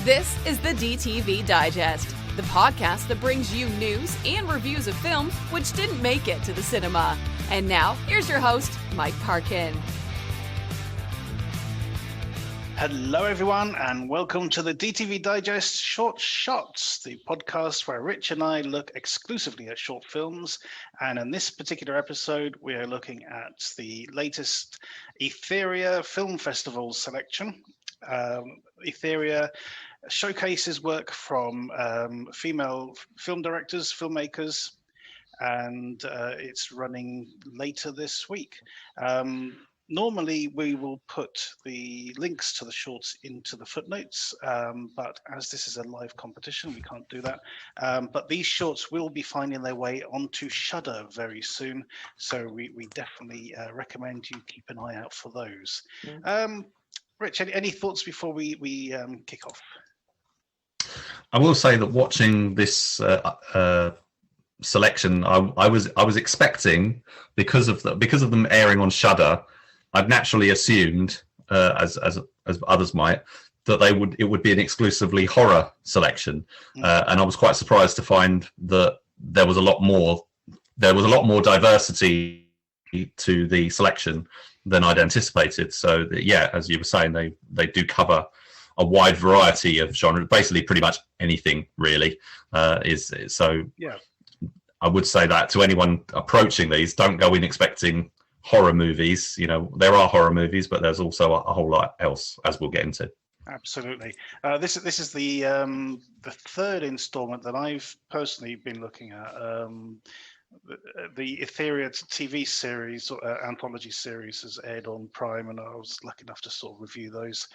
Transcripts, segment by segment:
This is the DTV Digest, the podcast that brings you news and reviews of films which didn't make it to the cinema. And now, here's your host, Mike Parkin. Hello, everyone, and welcome to the DTV Digest Short Shots, the podcast where Rich and I look exclusively at short films. And in this particular episode, we are looking at the latest Etheria Film Festival selection. Etheria showcases work from female film directors, filmmakers, and it's running later this week. Normally, we will put the links to the shorts into the footnotes, but as this is a live competition, we can't do that. But these shorts will be finding their way onto Shudder very soon, so we definitely recommend you keep an eye out for those. Rich, any thoughts before we kick off? I will say that watching this selection, I was expecting, because of them airing on Shudder, I'd naturally assumed, as others might, that it would be an exclusively horror selection, and I was quite surprised to find that there was a lot more diversity to the selection than I'd anticipated. So yeah, as you were saying, they do cover a wide variety of genres, basically pretty much anything really. So yeah, I would say that to anyone approaching these, don't go in expecting horror movies. You know, there are horror movies, but there's also a whole lot else, as we'll get into. Absolutely. This is the third installment that I've personally been looking at. The Etheria TV series, anthology series, has aired on Prime, and I was lucky enough to sort of review those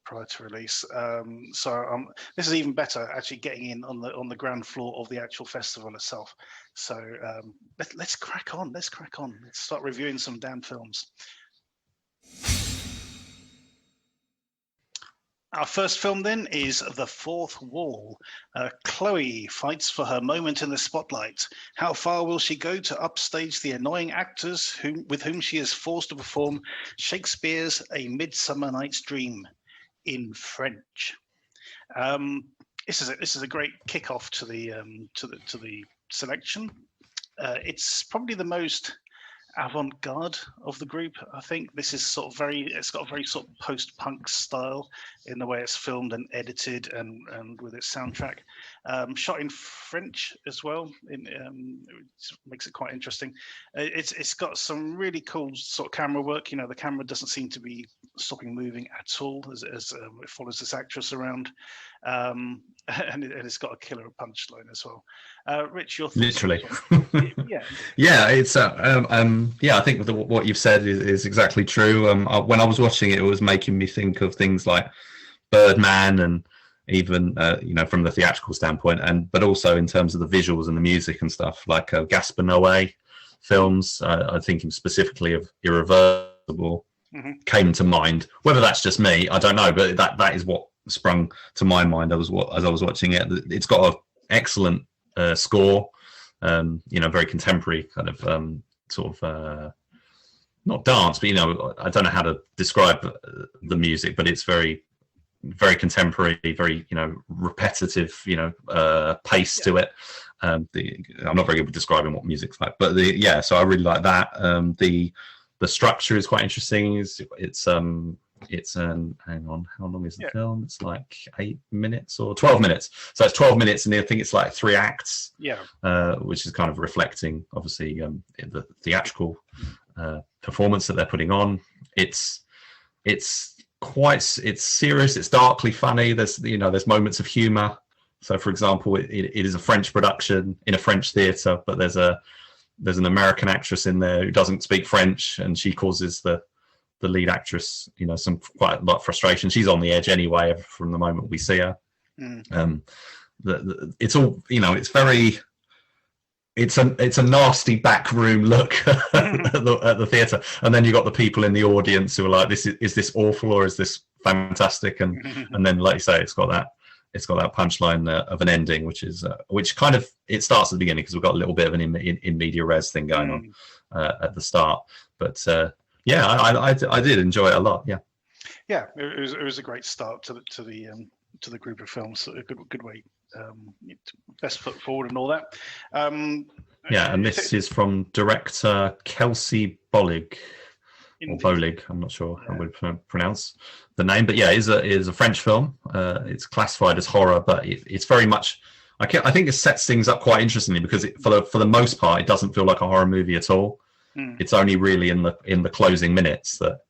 prior to release. So this is even better, actually getting in on the ground floor of the actual festival itself. So let's crack on. Let's start reviewing some damn films. Our first film then is The Fourth Wall. Chloe fights for her moment in the spotlight. How far will she go to upstage the annoying actors with whom she is forced to perform Shakespeare's A Midsummer Night's Dream in French? This is a great kickoff to the selection. It's probably the most avant-garde of the group. I think this is it's got a very sort of post-punk style in the way it's filmed and edited, and with its soundtrack, shot in French as well. It makes it quite interesting. It's got some really cool sort of camera work. You know, the camera doesn't seem to be stopping moving at all as it follows this actress around, and it's got a killer punchline as well. Rich, your thoughts? Literally. Yeah, it's I think what you've said is exactly true. When I was watching it, it was making me think of things like Birdman, and even from the theatrical standpoint, but also in terms of the visuals and the music and stuff, like Gaspar Noé films. I think specifically of Irreversible came to mind. Whether that's just me, I don't know, but that is what sprung to my mind as I was watching it. It's got an excellent score, very contemporary kind of sort of not dance, but I don't know how to describe the music, but it's very, very contemporary, very repetitive, pace to it. I'm not very good with describing what music's like, but so I really like that. The structure is quite interesting. It's hang on, how long is the film? It's like 8 minutes or 12 minutes. So it's 12 minutes, and I think it's like 3 acts. Which is kind of reflecting, obviously, the theatrical performance that they're putting on. It's serious. It's darkly funny. There's moments of humor. So, for example, it is a French production in a French theater, but there's an American actress in there who doesn't speak French, and she causes the lead actress, some quite a lot of frustration. She's on the edge anyway from the moment we see her. It's all, it's very, it's a nasty backroom look at the theatre, and then you got the people in the audience who are like, is this awful or is this fantastic? And then, like you say, it's got that punchline of an ending, which kind of, it starts at the beginning because we've got a little bit of an in media res thing going on at the start, but I did enjoy it a lot. Yeah, it was a great start to the to the group of films. So a good way, best foot forward and all that. And this is from director Kelsey Bolig. Or Bolig, I'm not sure how we pronounce the name, but it is a French film. It's classified as horror, but it's very much. I think it sets things up quite interestingly because for the most part, it doesn't feel like a horror movie at all. It's only really in the closing minutes that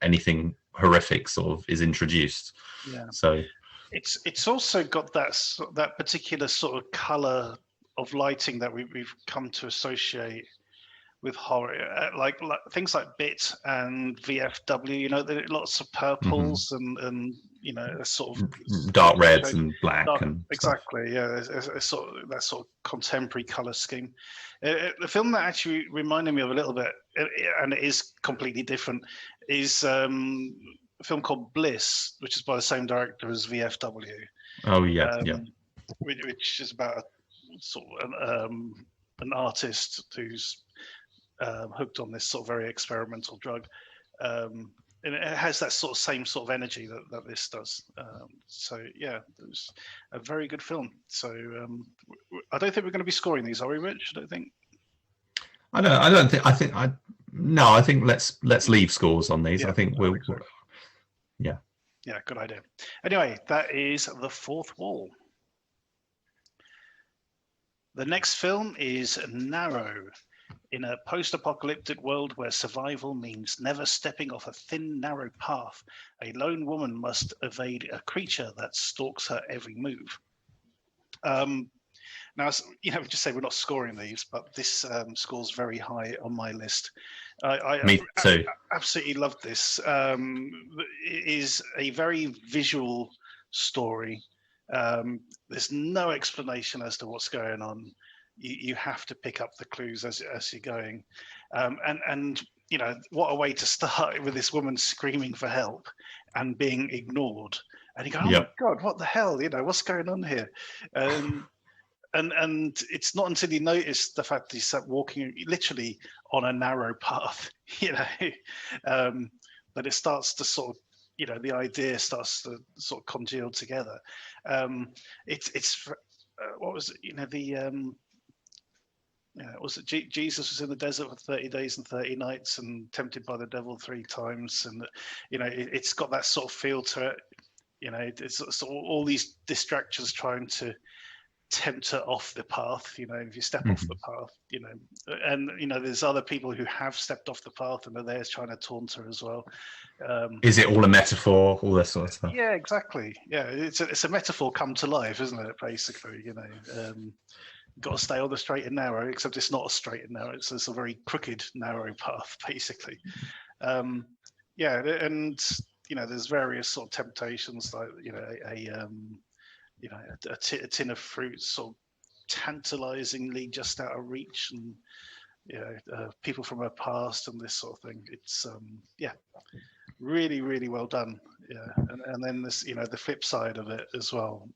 anything horrific sort of is introduced. Yeah. So it's also got that particular sort of color of lighting that we've come to associate with horror, like things like BIT and VFW. There are lots of purples and sort of dark reds and black and exactly stuff. That sort of contemporary color scheme. The film that actually reminded me of a little bit, and it is completely different, is a film called Bliss, which is by the same director as VFW. Oh yeah, which is about sort of an artist who's hooked on this sort of very experimental drug, and it has that same sort of energy that this does. It was a very good film. So I don't think we're going to be scoring these, are we, Rich? I don't think. I think let's leave scores on these. I think we'll. Yeah. Yeah, good idea. Anyway, that is The Fourth Wall. The next film is Narrow. In a post-apocalyptic world where survival means never stepping off a thin, narrow path, a lone woman must evade a creature that stalks her every move. Now, just say we're not scoring these, but this scores very high on my list. Me too. I absolutely love this. It is a very visual story. There's no explanation as to what's going on. You have to pick up the clues as you're going, and what a way to start with this woman screaming for help and being ignored, and you go, oh my God, what the hell, what's going on here? And it's not until you notice the fact that he's walking literally on a narrow path, that it starts to sort of, the idea starts to sort of congeal together. It's what was it? Was it Jesus was in the desert for 30 days and 30 nights and tempted by the devil 3 times, and it's got that sort of feel to it. It's sort of all these distractions trying to tempt her off the path. If you step off the path, and there's other people who have stepped off the path and are there trying to taunt her as well. Is it all a metaphor? All this sort of stuff. Yeah, exactly. Yeah, it's a metaphor come to life, isn't it? Basically, got to stay on the straight and narrow, except it's not a straight and narrow. It's a very crooked, narrow path, basically. And there's various sort of temptations, like a tin of fruit, sort of tantalizingly just out of reach, and people from her past and this sort of thing. It's really, really well done. Yeah, and then this, the flip side of it as well,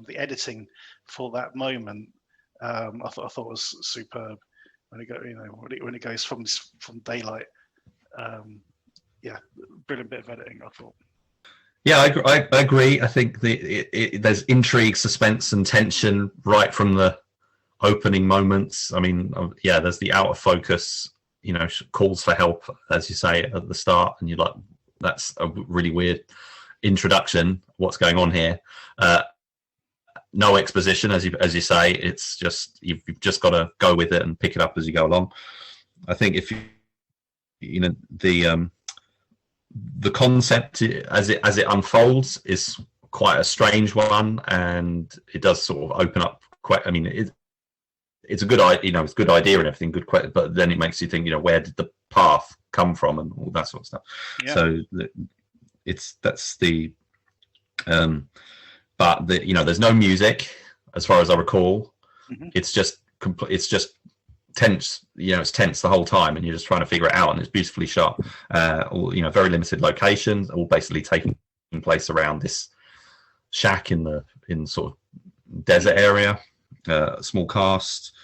the editing for that moment. I thought was superb when it goes from daylight. Brilliant bit of editing, I thought. Yeah, I agree. I think there's intrigue, suspense, and tension right from the opening moments. I mean, there's the out of focus, calls for help, as you say at the start, and you're like, that's a really weird introduction. What's going on here? No exposition, as you say. It's just you've just got to go with it and pick it up as you go along. I think if the concept as it unfolds is quite a strange one, and it does sort of open up quite. I mean, it's a good idea, it's a good idea and everything, good, but then it makes you think, where did the path come from and all that sort of stuff. Yeah. So that's the. But there's no music as far as I recall. Mm-hmm. It's just tense. It's tense the whole time, and you're just trying to figure it out. And it's beautifully shot. Very limited locations, all basically taking place around this shack in sort of desert area. Small cast.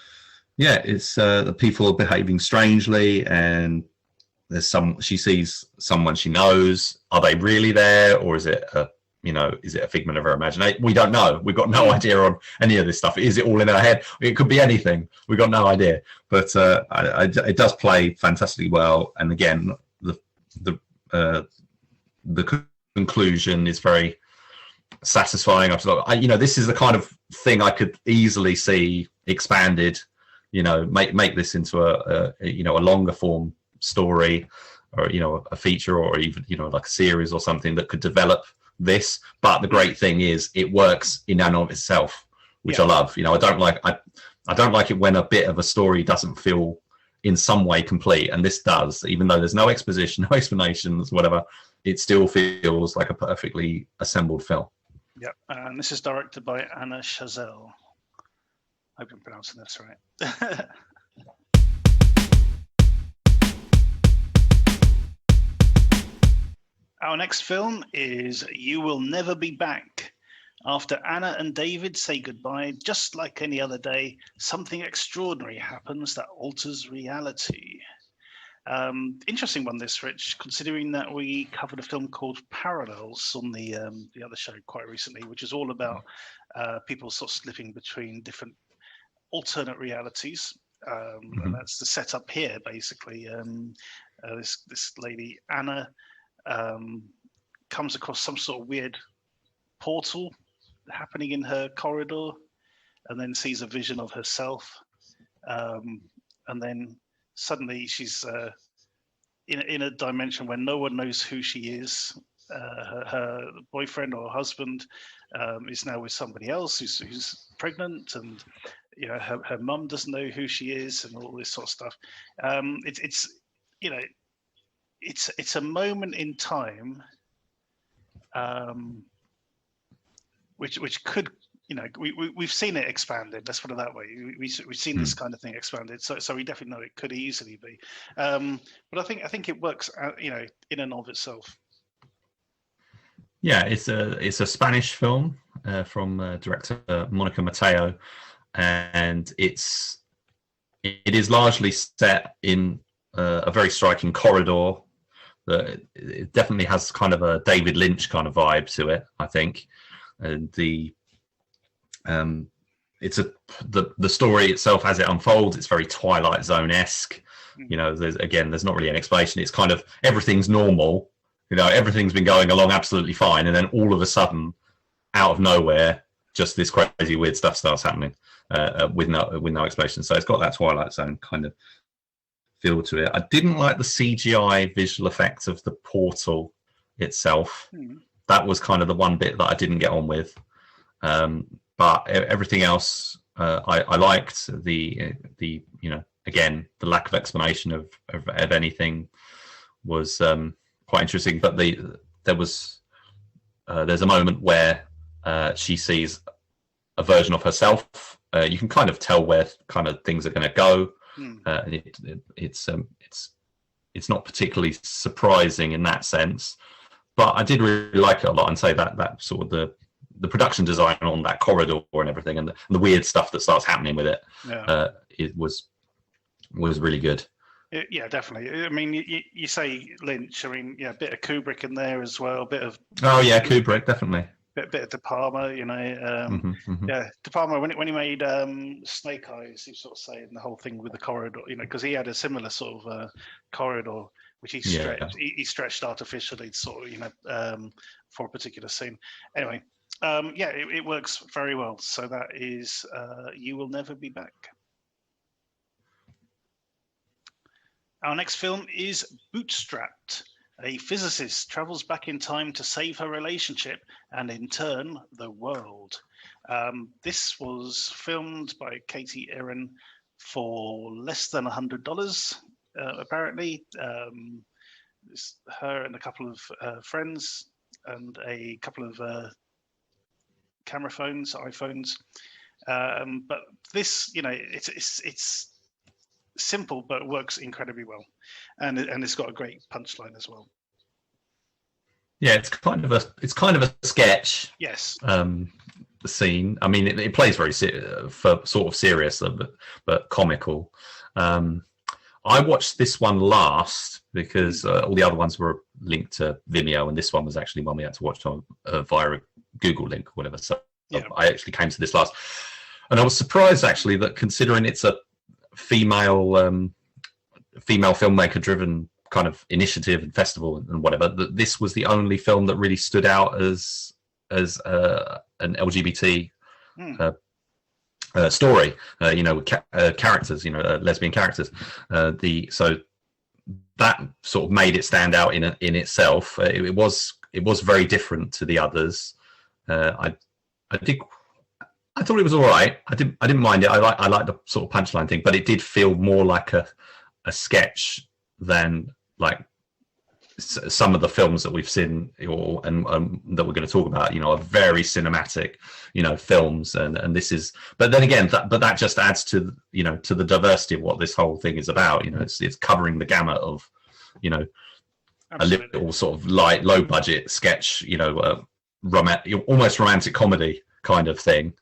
Yeah, it's the people are behaving strangely, and she sees someone she knows. Are they really there, or is it a is it a figment of her imagination? We don't know. We've got no idea on any of this stuff. Is it all in her head? It could be anything. We've got no idea. But it does play fantastically well. And again, the conclusion is very satisfying. This is the kind of thing I could easily see expanded. Make this into a longer form story, or a feature, or even like a series or something that could develop this. But the great thing is it works in and of itself, which I love. I don't like it when a bit of a story doesn't feel in some way complete, and this does. Even though there's no exposition, no explanations, whatever, it still feels like a perfectly assembled film. Yep, and this is directed by Anna Chazelle. I hope I'm pronouncing this right. Our next film is You Will Never Be Back. After Anna and David say goodbye, just like any other day, something extraordinary happens that alters reality. Interesting one, this, Rich, considering that we covered a film called Parallels on the other show quite recently, which is all about people sort of slipping between different alternate realities. And that's the setup here, basically. This lady, Anna, comes across some sort of weird portal happening in her corridor, and then sees a vision of herself, and then suddenly she's in a dimension where no one knows who she is. Her boyfriend or husband is now with somebody else who's pregnant, and her mum doesn't know who she is, and all this sort of stuff. It's a moment in time, which could, we've seen it expanded. Let's put it that way. We've seen this kind of thing expanded. So we definitely know it could easily be. But I think it works, in and of itself. Yeah, it's a Spanish film from director Monica Mateo, and it is largely set in a very striking corridor. It definitely has kind of a David Lynch kind of vibe to it, I think. And the story itself, as it unfolds, it's very Twilight Zone-esque. There's not really an explanation. It's kind of everything's normal. Everything's been going along absolutely fine, and then all of a sudden, out of nowhere, just this crazy weird stuff starts happening with no explanation. So it's got that Twilight Zone kind of feel to it. I didn't like the CGI visual effects of the portal itself. That was kind of the one bit that I didn't get on with. But everything else I liked. The again, the lack of explanation of anything was quite interesting. But there's a moment where she sees a version of herself. You can kind of tell where kind of things are going to go. It's not particularly surprising in that sense, but I did really like it a lot, and say that sort of the production design on that corridor and everything, and the weird stuff that starts happening with it, it was really good. Yeah, definitely. I mean, you say Lynch. I mean, a bit of Kubrick in there as well. A bit of Kubrick, definitely. Bit of De Palma, De Palma when he made Snake Eyes, he sort of saying the whole thing with the corridor, because he had a similar sort of corridor which he stretched. He stretched artificially, sort of, for a particular scene. Anyway, it works very well. So that is You Will Never Be Back. Our next film is Bootstrapped. A physicist travels back in time to save her relationship and, in turn, the world. This was filmed by Katie Erin for less than $100, apparently. It's her and a couple of friends and a couple of camera phones, iPhones. But this, it's simple, but works incredibly well, and it's got a great punchline as well. Yeah, it's kind of a sketch. Yes. The scene. I mean, it plays very sort of serious, but comical. I watched this one last because all the other ones were linked to Vimeo, and this one was actually one we had to watch on via a Google link or whatever. So I actually came to this last, and I was surprised actually that, considering it's a female filmmaker driven kind of initiative and festival and whatever, that this was the only film that really stood out as an LGBT story, with characters, lesbian characters. So that sort of made it stand out in itself. It was very different to the others. I thought it was all right. I didn't mind it. I like the sort of punchline thing, but it did feel more like a sketch than like some of the films that we've seen and that we're going to talk about, are very cinematic, films, and this is. But then again, that just adds to to the diversity of what this whole thing is about. It's covering the gamut of, a little sort of light, low budget sketch, almost romantic comedy kind of thing,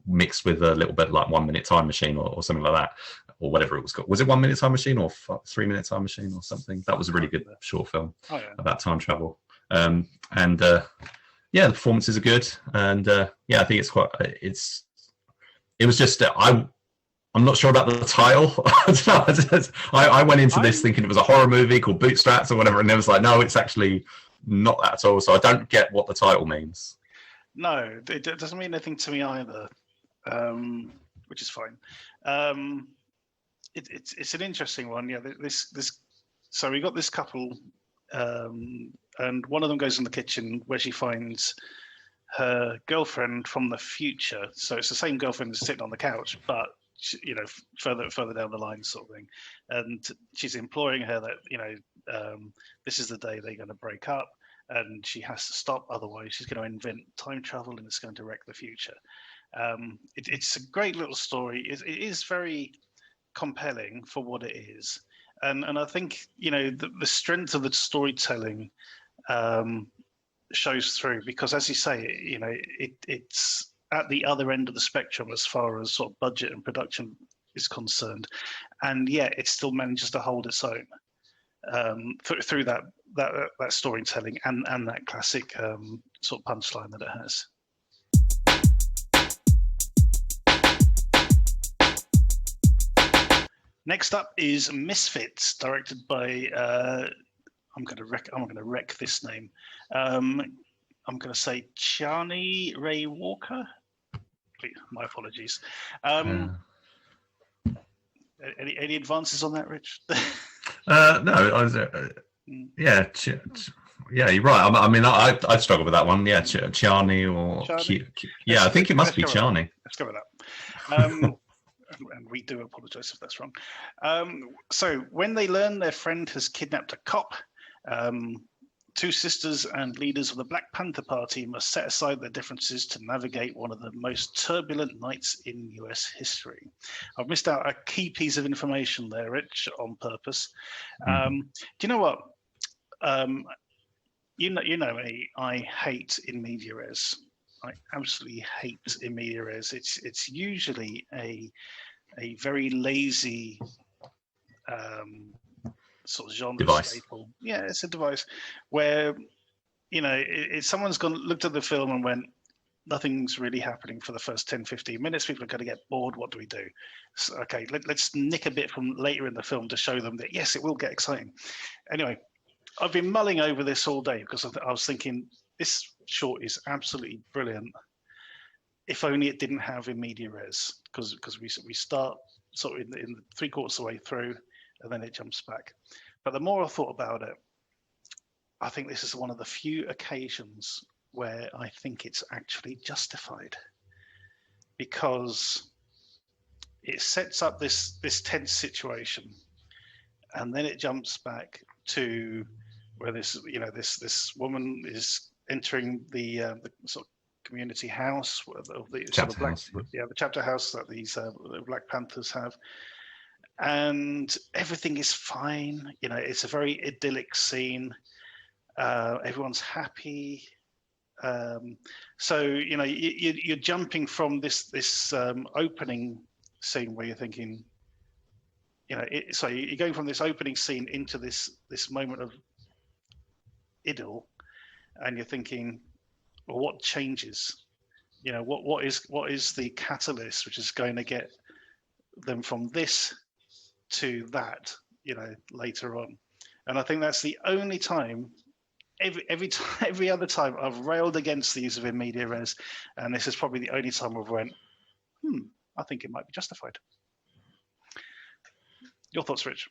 mixed with a little bit like 1 Minute Time Machine or something like that, or whatever it was called. Was it 1 Minute Time Machine or 3 Minute Time Machine or something? That was a really good short film about time travel. The performances are good, and I think it's quite. It was just I'm not sure about the title. I went into this thinking it was a horror movie called Bootstrapped or whatever, and it was like, no, it's actually not that at all. So I don't get what the title means. No, it doesn't mean anything to me either, which is fine. It's an interesting one. Yeah, so we got this couple, and one of them goes in the kitchen where she finds her girlfriend from the future. So it's the same girlfriend that's sitting on the couch, but further down the line, sort of thing. And she's imploring her that this is the day they're going to break up, and she has to stop, otherwise she's going to invent time travel and it's going to wreck the future. It's a great little story. It is very compelling for what it is, and I think the strength of the storytelling shows through, because, as you say, it's at the other end of the spectrum as far as sort of budget and production is concerned, and yet it still manages to hold its own through that storytelling and that classic sort of punchline that it has. Next up is Misfits, directed by I'm going to wreck this name. I'm going to say Chani Ray Walker. Please, my apologies. Any advances on that, Rich? No, yeah, you're right. I mean, I'd struggle with that one. Yeah, Chani or yeah, I think it must be Chani. Let's go with that. And we do apologize if that's wrong. So when they learn their friend has kidnapped a cop, two sisters and leaders of the Black Panther Party must set aside their differences to navigate one of the most turbulent nights in US history. I've missed out a key piece of information there, Rich, on purpose. Do you know what? You know me, I hate in media res. I absolutely hate in media res. It's usually a very lazy sort of genre device. Staple. Yeah, it's a device where if someone's looked at the film and went, nothing's really happening for the first 10-15 minutes, people are going to get bored. What do we do? So, okay, let's nick a bit from later in the film to show them that yes, it will get exciting. Anyway, I've been mulling over this all day because I was thinking this short is absolutely brilliant. If only it didn't have in media res, because we start sort of in 3/4 of the way through, and then it jumps back. But the more I thought about it, I think this is one of the few occasions where I think it's actually justified, because it sets up this tense situation, and then it jumps back to where this woman is entering the sort of community house of the chapter house, the chapter house that these the Black Panthers have, and everything is fine. It's a very idyllic scene. Everyone's happy. So you're jumping from this opening scene where you're thinking, So you're going from this opening scene into this moment of idyll, and you're thinking, well, what changes? What is the catalyst which is going to get them from this to that? Later on, and I think that's the only time. Every other time I've railed against the use of in media res, and this is probably the only time I've went, I think it might be justified. Your thoughts, Rich?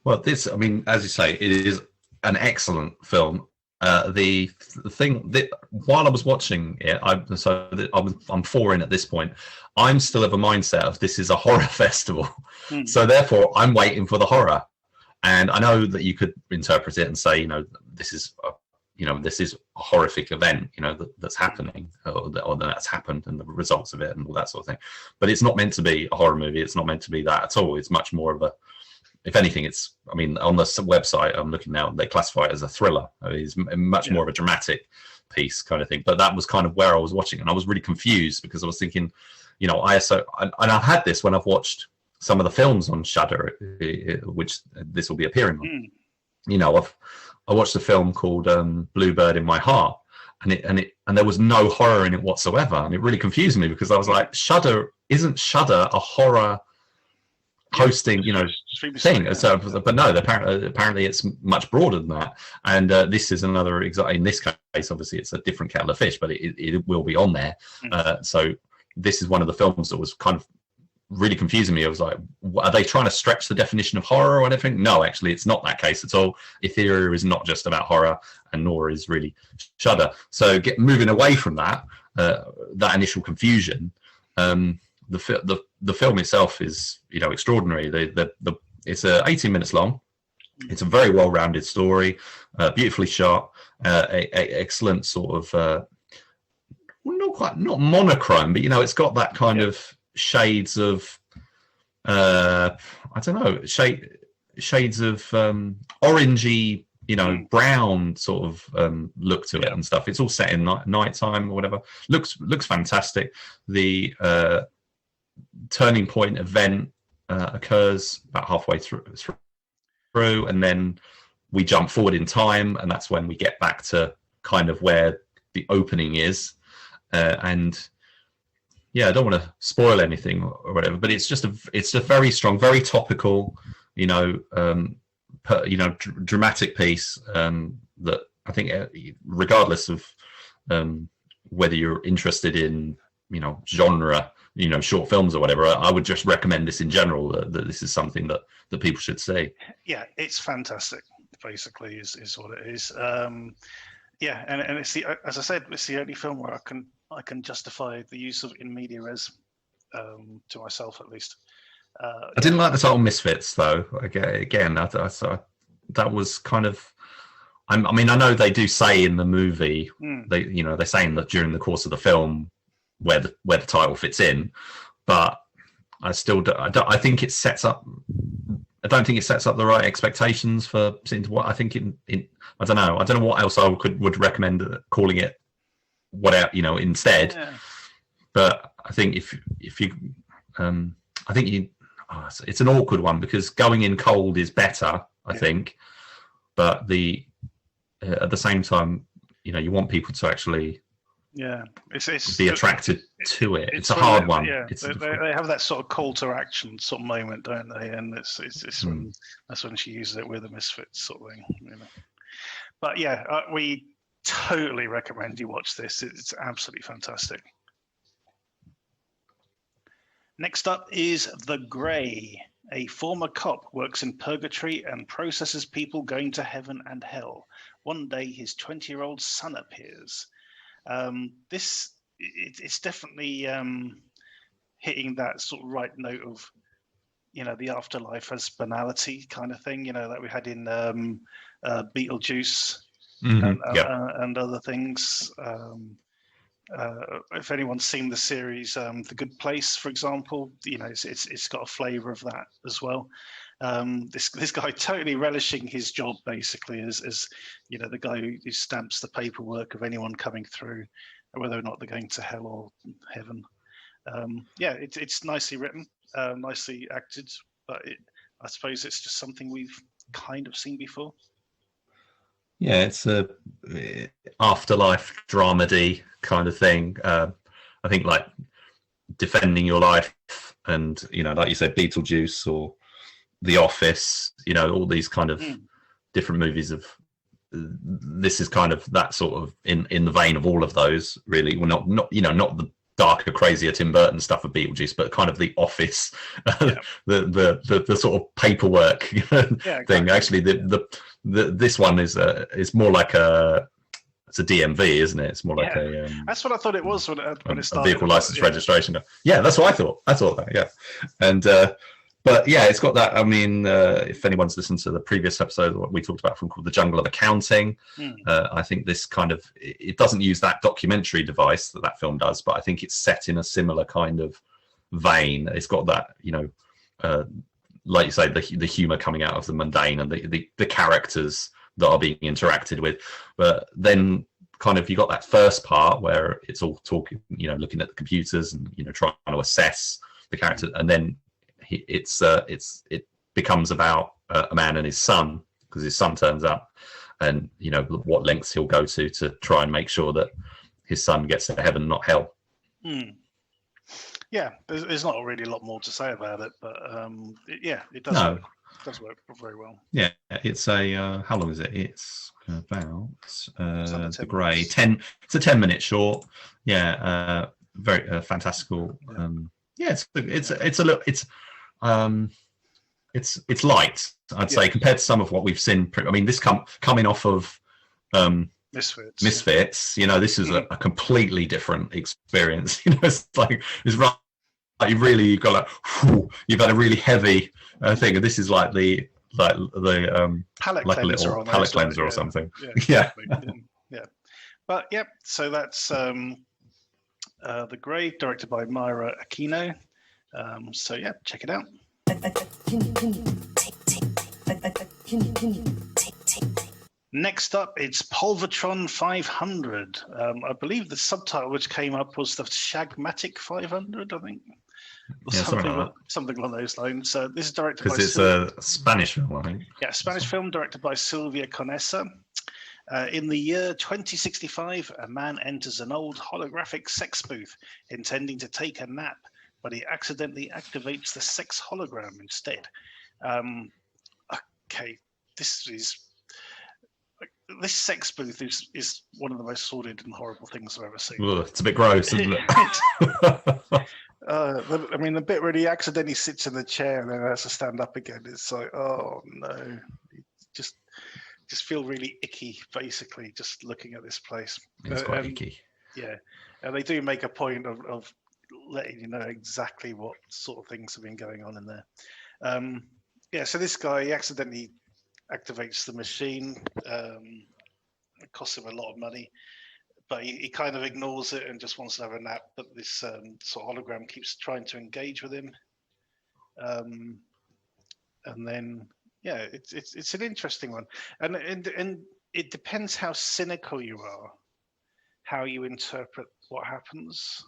Well, I mean, as you say, it is an excellent film. The thing that while I was watching it, I'm 4 in at this point. I'm still of a mindset of this is a horror festival, so therefore I'm waiting for the horror. And I know that you could interpret it and say, this is a horrific event, that's happening, or that's happened, and the results of it, and all that sort of thing. But it's not meant to be a horror movie. It's not meant to be that at all. It's much more of if anything, on the website I'm looking now, they classify it as a thriller. It's much more of a dramatic piece kind of thing. But that was kind of where I was watching, and I was really confused because I was thinking, and I've had this when I've watched some of the films on Shudder, which this will be appearing on. I watched a film called Bluebird in My Heart, and there was no horror in it whatsoever, and it really confused me because I was like, isn't Shudder a horror hosting thing? So, but no, apparently it's much broader than that, and this is another example. In this case, obviously it's a different kettle of fish, but it will be on there. So this is one of the films that was kind of really confusing me. I was like, are they trying to stretch the definition of horror or anything? No, actually, it's not that case at all. Etheria is not just about horror, and nor is really Shudder. So moving away from that initial confusion, the film itself is extraordinary. It's 18 minutes long. It's a very well-rounded story, beautifully shot, excellent sort of not monochrome, but it's got that kind of shades of I don't know, shades of orangey, brown sort of look to it and stuff. It's all set in nighttime or whatever. Looks fantastic. The turning point event occurs about halfway through, and then we jump forward in time, and that's when we get back to kind of where the opening is. And yeah, I don't want to spoil anything or whatever, but it's a very strong, very topical, dramatic piece that I think, regardless of whether you're interested in, genre, short films or whatever, I would just recommend this in general. That this is something that people should see. Yeah, it's fantastic. Basically, is what it is. And it's as I said, it's the only film where I can justify the use of in media res, to myself at least. I didn't like the title Misfits, though. Again, that was kind of. I know they do say in the movie, they're saying that during the course of the film where the title fits in, but I still I think it sets up. I don't think it sets up the right expectations for what I think I don't know what else I would recommend calling it instead. Yeah. But I think if you I think it's an awkward one because going in cold is better, I think, but at the same time, you want people to actually be attracted to it. It's a hard one. Yeah, they have that sort of call to action sort of moment, don't they? And it's that's when she uses it with the Misfits sort of thing. But yeah, we totally recommend you watch this. It's absolutely fantastic. Next up is The Grey. A former cop works in purgatory and processes people going to heaven and hell. One day, his 20-year-old son appears. It's definitely hitting that sort of right note of, the afterlife as banality kind of thing, that we had in Beetlejuice and other things. If anyone's seen the series, The Good Place, for example, it's got a flavour of that as well. This guy totally relishing his job, basically, as the guy who stamps the paperwork of anyone coming through, whether or not they're going to hell or heaven. It's nicely written, nicely acted, but I suppose it's just something we've kind of seen before. Yeah, it's a afterlife dramedy kind of thing. I think like Defending Your Life and, like you said, Beetlejuice or The Office, all these kind of different movies of this is kind of that sort of in the vein of all of those, really. Well, not the darker, crazier Tim Burton stuff of Beetlejuice, but kind of The Office, the sort of paperwork thing. Actually, this one is more like it's a DMV, isn't it? It's more like a. That's what I thought it was when it started. A vehicle license registration. Yeah, that's what I thought. That. Yeah, and but yeah, it's got that. I mean, if anyone's listened to the previous episode, what we talked about, from called The Jungle of Accounting, I think this kind of it doesn't use that documentary device that film does, but I think it's set in a similar kind of vein. It's got that, like you say, the humor coming out of the mundane and the characters that are being interacted with. But then kind of you got that first part where it's all talking, looking at the computers and trying to assess the character, and then it becomes about a man and his son, because his son turns up, and what lengths he'll go to try and make sure that his son gets to heaven, not hell. Yeah, there's not really a lot more to say about it, but it does. It does work very well. Yeah, it's a how long is it? It's about the Grey 10. It's a 10-minute short. Yeah, very fantastical. It's a look. It's light, I'd say, compared to some of what we've seen. I mean, this coming off of Misfits. This is a completely different experience. It's like you've got you've had a really heavy thing, and this is like the palette like cleanser, a little palette cleanser or something. Yeah. But so that's The Grey, directed by Myra Aquino. So check it out. Next up, it's Pulvertron 500. I believe the subtitle which came up was the Shagmatic 500, I think. Something along those lines. So this is directed by... Because it's a Spanish film, I think. Yeah, Spanish film directed by Silvia Conesa. In the year 2065, a man enters an old holographic sex booth intending to take a nap, but he accidentally activates the sex hologram instead. Okay, this sex booth is one of the most sordid and horrible things I've ever seen. Ugh, it's a bit gross, isn't it? I mean, the bit where he accidentally sits in the chair and then has to stand up again, it's like, oh no, just feel really icky, basically, just looking at this place. It's quite icky. Yeah, and they do make a point of letting you know exactly what sort of things have been going on in there. So this guy, he accidentally activates the machine. It costs him a lot of money, but he kind of ignores it and just wants to have a nap. But this sort of hologram keeps trying to engage with him, and then it's an interesting one, and it depends how cynical you are, how you interpret what happens.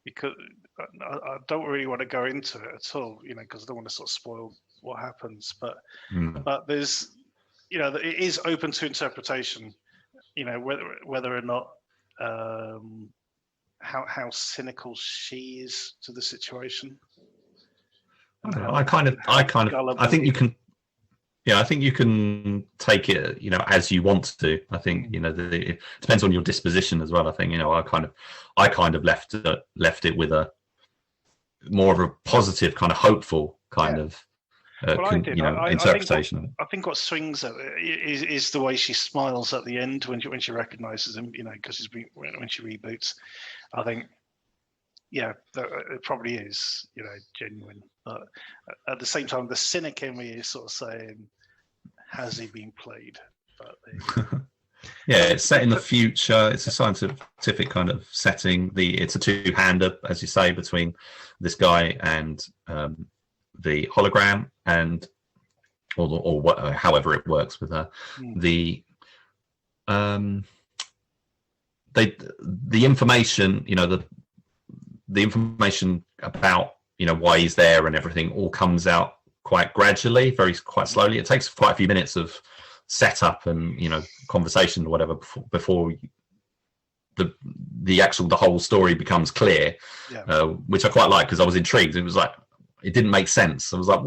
Because I don't really want to go into it at all, because I don't want to sort of spoil what happens. But there's, it is open to interpretation. Whether or not how cynical she is to the situation. I think you can. Yeah, I think you can take it, as you want to. I think, it depends on your disposition as well. I think, I kind of left it with a more of a positive, kind of hopeful kind of interpretation. I think what swings at it is the way she smiles at the end when she recognizes him, because when she reboots. I think, it probably is, genuine. But at the same time, the cynic in me is sort of saying, has he been played? But it's set in the future. It's a scientific kind of setting. It's a two-hander, as you say, between this guy and the hologram, and or however it works with her. The information, the information about, you know, why he's there and everything all comes out quite gradually, quite slowly. It takes quite a few minutes of setup and, you know, conversation or whatever before the whole story becomes clear, which I quite like, because I was intrigued. It was like, it didn't make sense. I was like,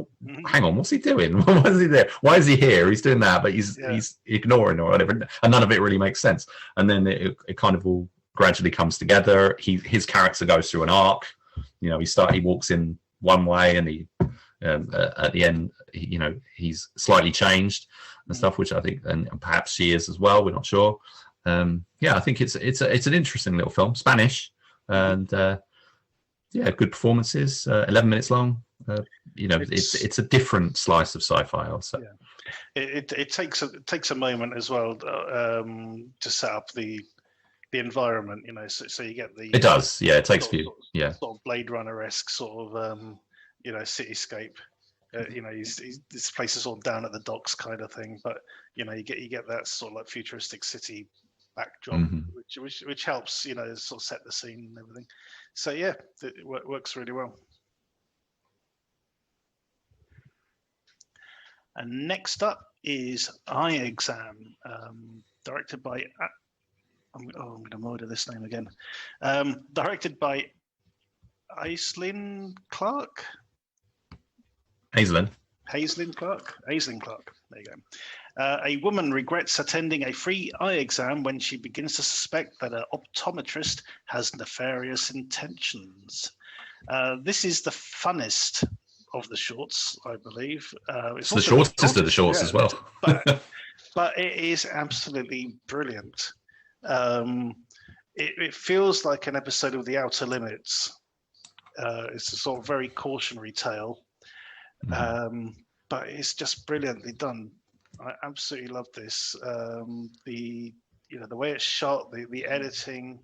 hang on, what's he doing? Why is he there? Why is he here? He's doing that, but he's ignoring or whatever, and none of it really makes sense. And then it kind of all gradually comes together. His character goes through an arc. You know, he walks in one way, and he at the end, you know, he's slightly changed and stuff, which I think, and perhaps she is as well. We're not sure. I think it's an interesting little film, Spanish, and good performances. 11 minutes long. You know, it's a different slice of sci-fi. Also, it takes a moment as well to set up the environment. You know, so you get the. It does, yeah. It takes a few, sort of Blade Runner-esque sort of you know, cityscape. You know, this place is all down at the docks kind of thing, but you know, you get that sort of like futuristic city backdrop, which helps, you know, sort of set the scene and everything. So yeah, it works really well. And next up is Eye Exam, directed by I'm going to murder this name again. Directed by Aislinn Clark. Aislinn Clark. There you go. A woman regrets attending a free eye exam when she begins to suspect that an optometrist has nefarious intentions. This is the funnest of the shorts, I believe. It's the shortest of the shorts as well. but it is absolutely brilliant. It feels like an episode of The Outer Limits. It's a sort of very cautionary tale. But it's just brilliantly done. I absolutely love this. The way it's shot, the editing,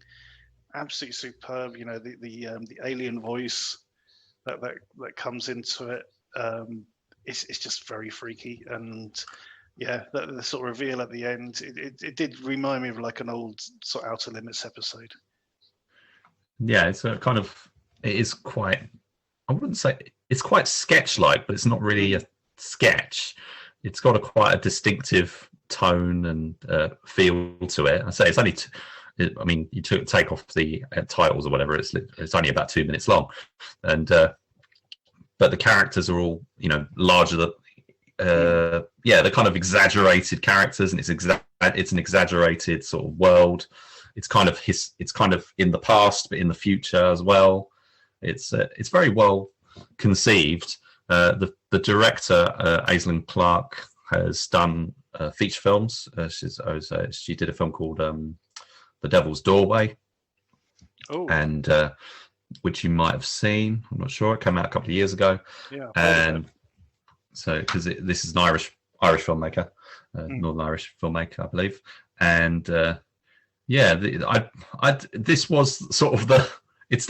absolutely superb. You know, the alien voice that comes into it. It's just very freaky, and the sort of reveal at the end. It did remind me of like an old sort of Outer Limits episode. Yeah, it's a kind of. It is quite. I wouldn't say it's quite sketch-like, but it's not really a sketch. It's got quite a distinctive tone and feel to it. I say it's only. I mean, you take off the titles or whatever. It's only about 2 minutes long, and but the characters are all, you know, larger than. They're kind of exaggerated characters, and it's an exaggerated sort of world. It's kind of in the past, but in the future as well. It's very well conceived. The director, Aislinn Clark, has done feature films. She did a film called The Devil's Doorway, and which you might have seen. I'm not sure. It came out a couple of years ago. Yeah, and so because this is an Irish filmmaker, Northern Irish filmmaker, I believe, and this was sort of the. It's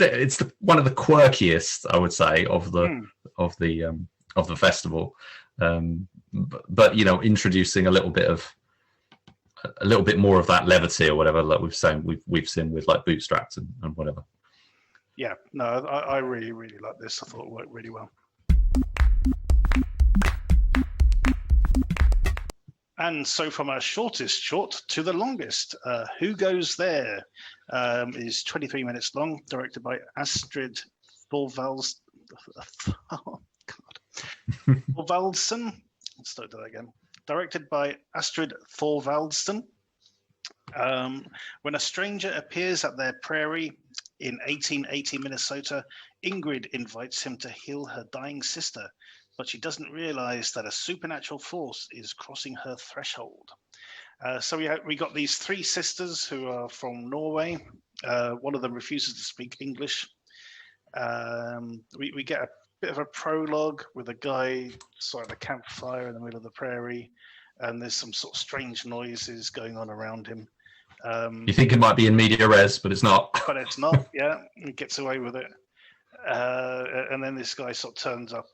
one of the quirkiest, I would say, of the festival, but you know, introducing a little bit more of that levity or whatever, like we've seen with like Bootstrapped and whatever. Yeah, no, I really like this. I thought it worked really well. And so from our shortest short to the longest, Who Goes There is 23 minutes long, directed by Astrid Thorvaldsson. Thorvaldsson. Let's start that again. Directed by Astrid Thorvaldsson. When a stranger appears at their prairie in 1880 Minnesota, Ingrid invites him to heal her dying sister, but she doesn't realize that a supernatural force is crossing her threshold. So we got these three sisters who are from Norway. One of them refuses to speak English. We get a bit of a prologue with a guy sort of a campfire in the middle of the prairie, and there's some sort of strange noises going on around him. You think it might be in media res, but it's not. But it's not. Yeah, he gets away with it. And then this guy sort of turns up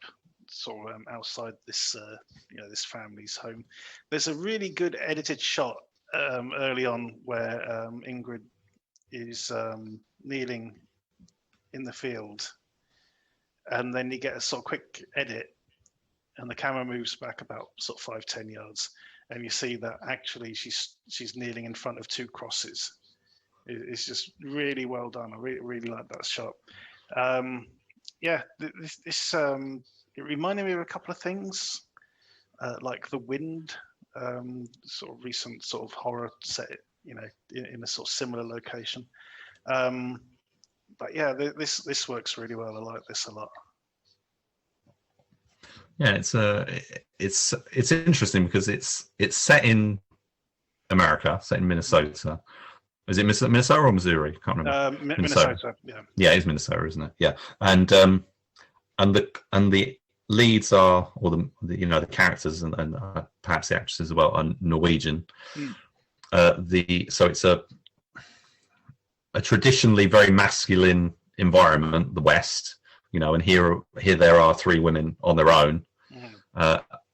sort of outside this this family's home. There's a really good edited shot early on where Ingrid is kneeling in the field, and then you get a sort of quick edit, and the camera moves back about sort of 5-10 yards, and you see that actually she's kneeling in front of two crosses. It's just really well done. I really like that shot. This it reminded me of a couple of things, like The Wind, sort of recent sort of horror set, in a sort of similar location. But yeah, this works really well. I like this a lot. Yeah, it's interesting because it's set in America, set in Minnesota. Is it Minnesota or Missouri? Can't remember. Minnesota. Yeah. Yeah, it's Minnesota, isn't it? Yeah, and the leads are, or the characters and perhaps the actresses as well, are Norwegian. So it's a traditionally very masculine environment, the West, and here there are three women on their own,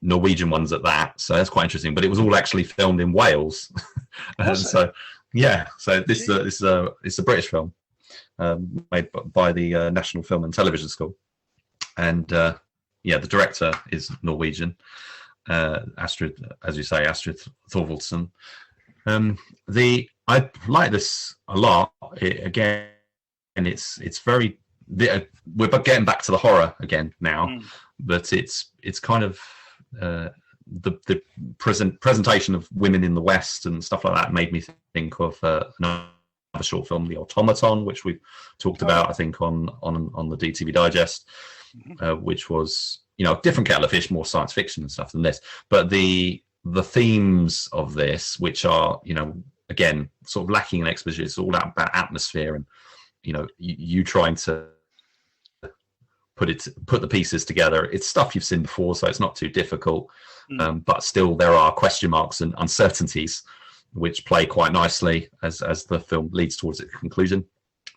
Norwegian ones at that. So that's quite interesting. But it was all actually filmed in Wales. So this is a British film made by the National Film and Television School, and the director is Norwegian, Astrid, as you say, Astrid Thorvaldsen. I like this a lot. It's very. We're getting back to the horror again now, but it's kind of the presentation of women in the West and stuff like that made me think of another short film, The Automaton, which we talked about, I think, on the DTV Digest, which was different kettle of fish, more science fiction and stuff than this, but the themes of this, which are again sort of lacking in exposition, it's all about atmosphere and you trying to put the pieces together. It's stuff you've seen before, so it's not too difficult, but still there are question marks and uncertainties which play quite nicely as the film leads towards its conclusion.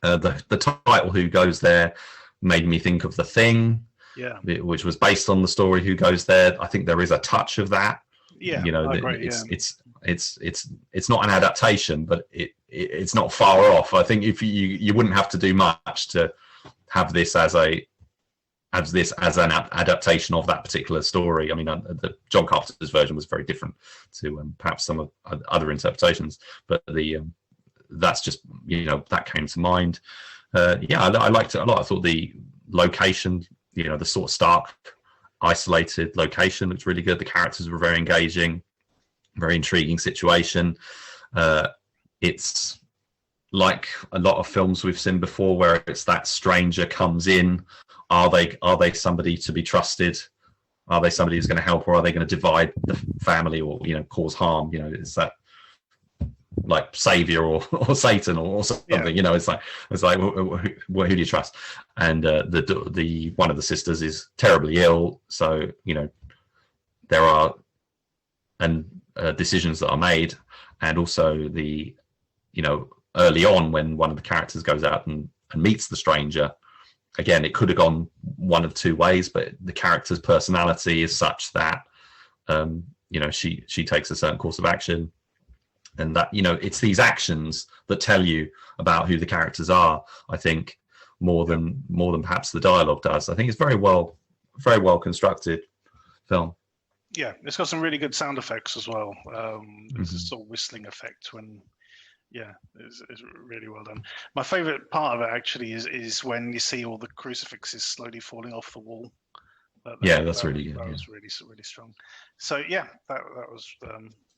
The title Who Goes There made me think of The Thing, which was based on the story Who Goes There. I think there is a touch of that. It's not an adaptation, but it's not far off. I think if you wouldn't have to do much to have this as an adaptation of that particular story. I mean, the John Carpenter's version was very different to perhaps some of other interpretations, but that's just that came to mind. I liked it a lot. I thought the location, the sort of stark, isolated location looked really good. The characters were very engaging, very intriguing situation. It's like a lot of films we've seen before, where it's that stranger comes in. Are they somebody to be trusted? Are they somebody who's going to help, or are they going to divide the family or cause harm? It's that like savior or Satan or something. It's like who do you trust? And the one of the sisters is terribly ill, so there are decisions that are made, and also the early on when one of the characters goes out and meets the stranger. Again, it could have gone one of two ways, but the character's personality is such that she takes a certain course of action, and that it's these actions that tell you about who the characters are. I think more than perhaps the dialogue does. I think it's very well constructed film. Yeah, it's got some really good sound effects as well. There's a sort of whistling effect when. Yeah, it's really well done. My favourite part of it actually is when you see all the crucifixes slowly falling off the wall. That's really good. That was really strong. So yeah, that was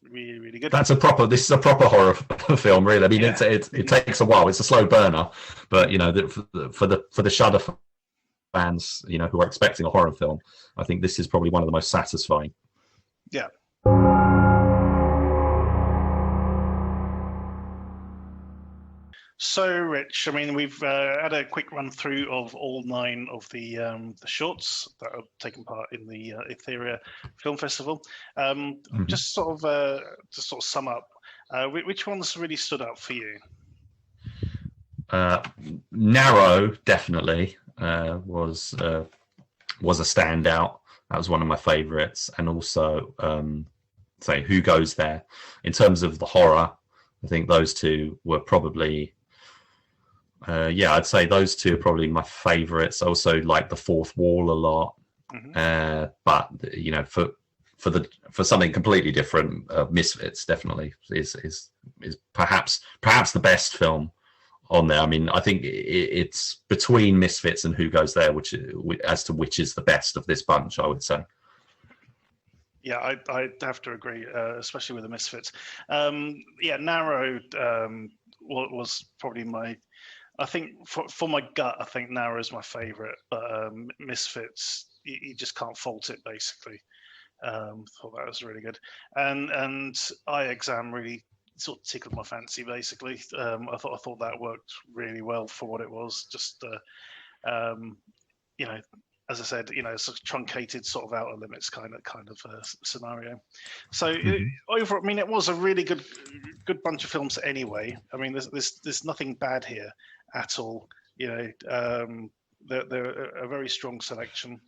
really, really good. This is a proper horror film, really. I mean, it takes a while. It's a slow burner, but for the Shudder fans, who are expecting a horror film, I think this is probably one of the most satisfying. Yeah. So, Rich, I mean, we've had a quick run through of all 9 of the shorts that have taken part in the Etheria Film Festival. Just sort of sum up, which ones really stood out for you? Narrow definitely was a standout. That was one of my favourites, and also Who Goes There. In terms of the horror, I think those two were probably Yeah, I'd say those two are probably my favourites. I also like The Fourth Wall a lot, but you know, for something completely different, Misfits definitely is perhaps the best film on there. I mean, I think it's between Misfits and Who Goes There, as to which is the best of this bunch, I would say. Yeah, I'd have to agree, especially with the Misfits. Narrow was probably my. I think for my gut, I think Narrow is my favourite, but Misfits, you just can't fault it basically. Thought that was really good, and Eye Exam really sort of tickled my fancy basically. I thought that worked really well for what it was. Just you know, as I said, you know, sort of truncated sort of outer limits kind of scenario. So overall, I mean, it was a really good bunch of films anyway. I mean, there's nothing bad here at all. You know, they're a very strong selection.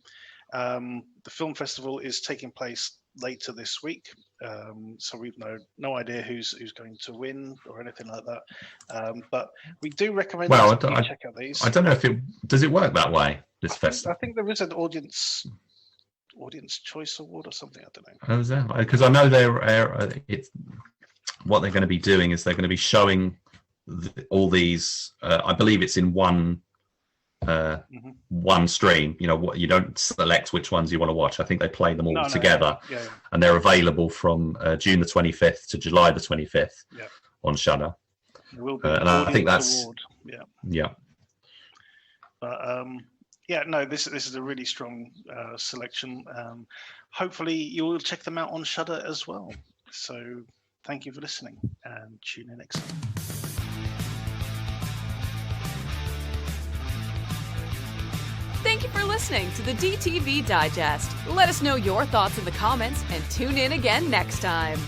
The film festival is taking place later this week, so we've no idea who's going to win or anything like that. But we do recommend you check out these. I don't know if does it work that way. This festival. I think there is an audience choice award or something. I don't know. Oh, is there? Because I know what they're going to be doing is they're going to be showing all these. I believe it's in one stream. You know, what you don't select which ones you want to watch. I think they play them all together, and they're available from June the 25th to July the 25th on Shudder. And I think that's award. Yeah. But this is a really strong selection. Hopefully you will check them out on Shudder as well. So thank you for listening, and tune in next time. Thank you for listening to the DTV Digest. Let us know your thoughts in the comments and tune in again next time.